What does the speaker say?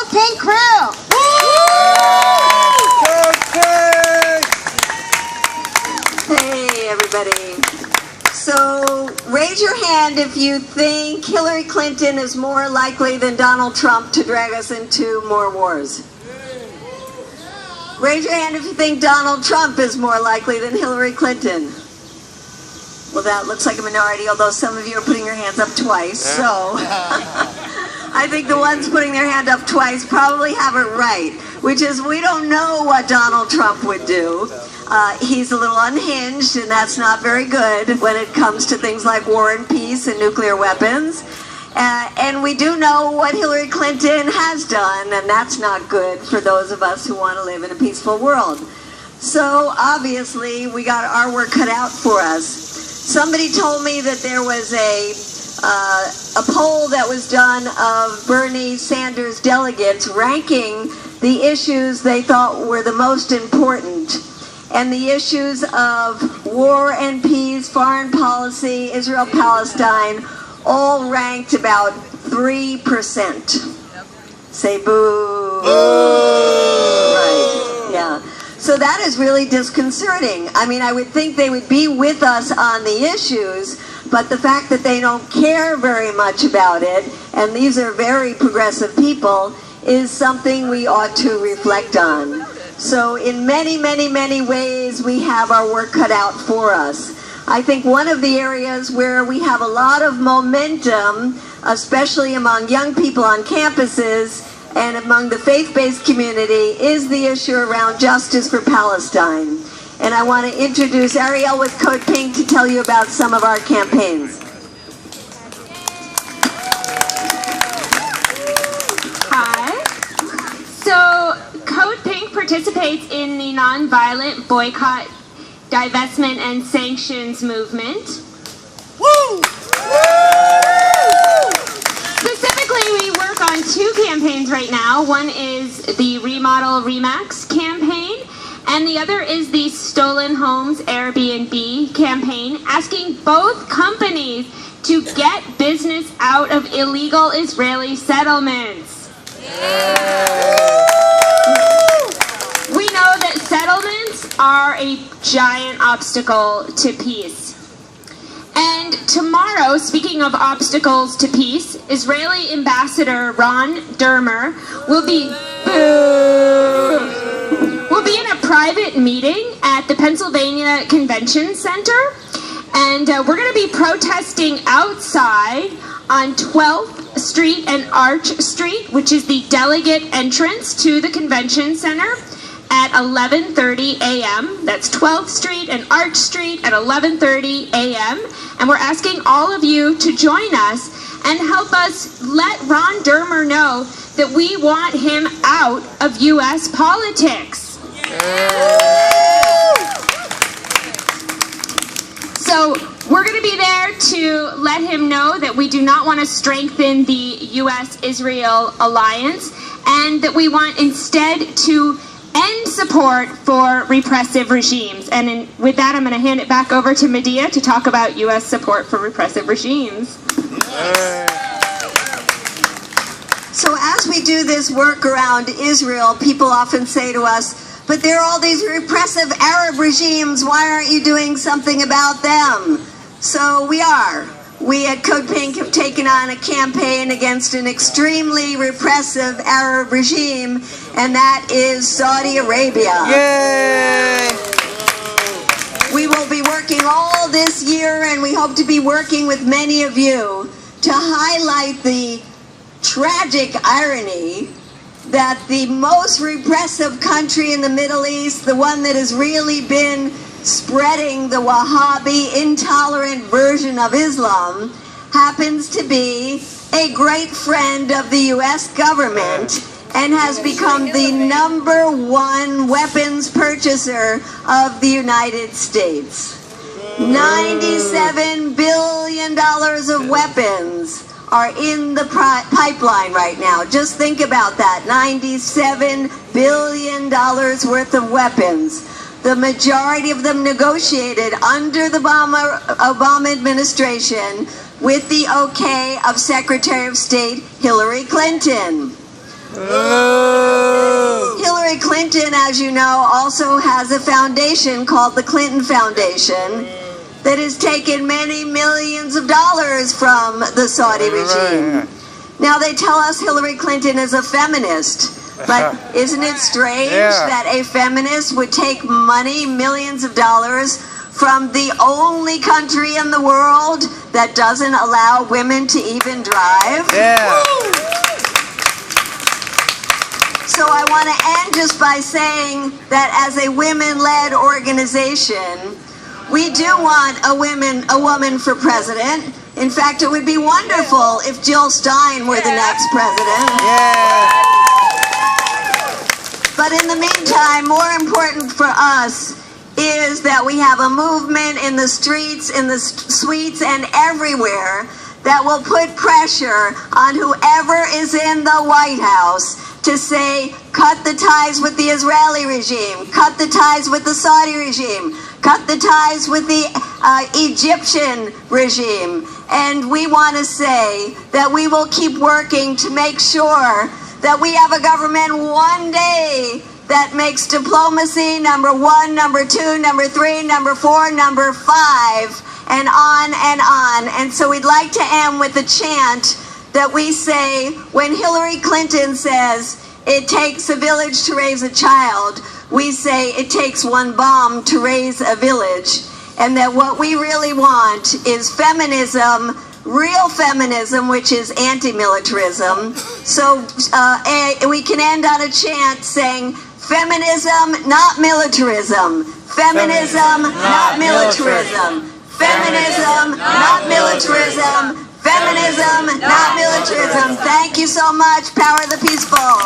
CODEPINK crew. Hey, everybody. So, raise your hand if you think Hillary Clinton is more likely than Donald Trump to drag us into more wars. Raise your hand if you think Donald Trump is more likely than Hillary Clinton. Well, that looks like a minority, although some of you are putting your hands up twice, so I think the ones putting their hand up twice probably have it right, which is we don't know what Donald Trump would do. He's a little unhinged, and that's not very good when it comes to things like war and peace and nuclear weapons. And we do know what Hillary Clinton has done, and that's not good for those of us who want to live in a peaceful world. So obviously, we got our work cut out for us. Somebody told me that there was a poll that was done of Bernie Sanders delegates ranking the issues they thought were the most important. And the issues of war and peace, foreign policy, Israel-Palestine, all ranked about 3%. Say boo. Right, yeah. So that is really disconcerting. I mean, I would think they would be with us on the issues, but the fact that they don't care very much about it, and these are very progressive people, is something we ought to reflect on. So in many, many, many ways, we have our work cut out for us. I think one of the areas where we have a lot of momentum, especially among young people on campuses and among the faith-based community, is the issue around justice for Palestine. And I want to introduce Ariel with CODEPINK to tell you about some of our campaigns. Hi. So CODEPINK participates in the nonviolent boycott, divestment, and sanctions movement. Woo! Specifically, we work on two campaigns right now. One is the Remodel Remax campaign, and the other is the Stolen Homes Airbnb campaign, asking both companies to get business out of illegal Israeli settlements. We know that settlements are a giant obstacle to peace. And tomorrow, speaking of obstacles to peace, Israeli Ambassador Ron Dermer will be in a private meeting at the Pennsylvania Convention Center, and we're going to be protesting outside on 12th Street and Arch Street, which is the delegate entrance to the convention center, at 11:30 a.m. That's 12th Street and Arch Street at 11:30 a.m. And we're asking all of you to join us and help us let Ron Dermer know that we want him out of U.S. politics. So we're going to be there to let him know that we do not want to strengthen the U.S.-Israel alliance, and that we want instead to end support for repressive regimes. And with that, I'm going to hand it back over to Medea to talk about U.S. support for repressive regimes. So as we do this work around Israel, people often say to us, but there are all these repressive Arab regimes, why aren't you doing something about them? So we are. We at CODEPINK have taken on a campaign against an extremely repressive Arab regime, and that is Saudi Arabia. Yay! We will be working all this year, and we hope to be working with many of you to highlight the tragic irony that the most repressive country in the Middle East, the one that has really been spreading the Wahhabi intolerant version of Islam, happens to be a great friend of the U.S. government and has become the #1 weapons purchaser of the United States. $97 billion of weapons are in the pipeline right now. Just think about that. $97 billion worth of weapons. The majority of them negotiated under the Obama administration with the okay of Secretary of State Hillary Clinton. as you know, also has a foundation called the Clinton Foundation that has taken many millions of dollars from the Saudi regime. Now, they tell us Hillary Clinton is a feminist, but isn't it strange that a feminist would take money, millions of dollars, from the only country in the world that doesn't allow women to even drive? So I want to end just by saying that as a women-led organization, we do want a woman for president. In fact, it would be wonderful if Jill Stein were the next president. But in the meantime, more important for us is that we have a movement in the streets, in the suites, and everywhere that will put pressure on whoever is in the White House to say, cut the ties with the Israeli regime, cut the ties with the Saudi regime, cut the ties with the Egyptian regime. And we want to say that we will keep working to make sure that we have a government one day that makes diplomacy number 1, number 2, number 3, number 4, number 5, and on and on. And so we'd like to end with a chant that we say when Hillary Clinton says it takes a village to raise a child, we say it takes one bomb to raise a village. And that what we really want is feminism, real feminism, which is anti-militarism. So we can end on a chant saying, feminism, not militarism. Feminism, not militarism. Feminism, not militarism. Feminism, not militarism. Thank you so much. Power of the peaceful.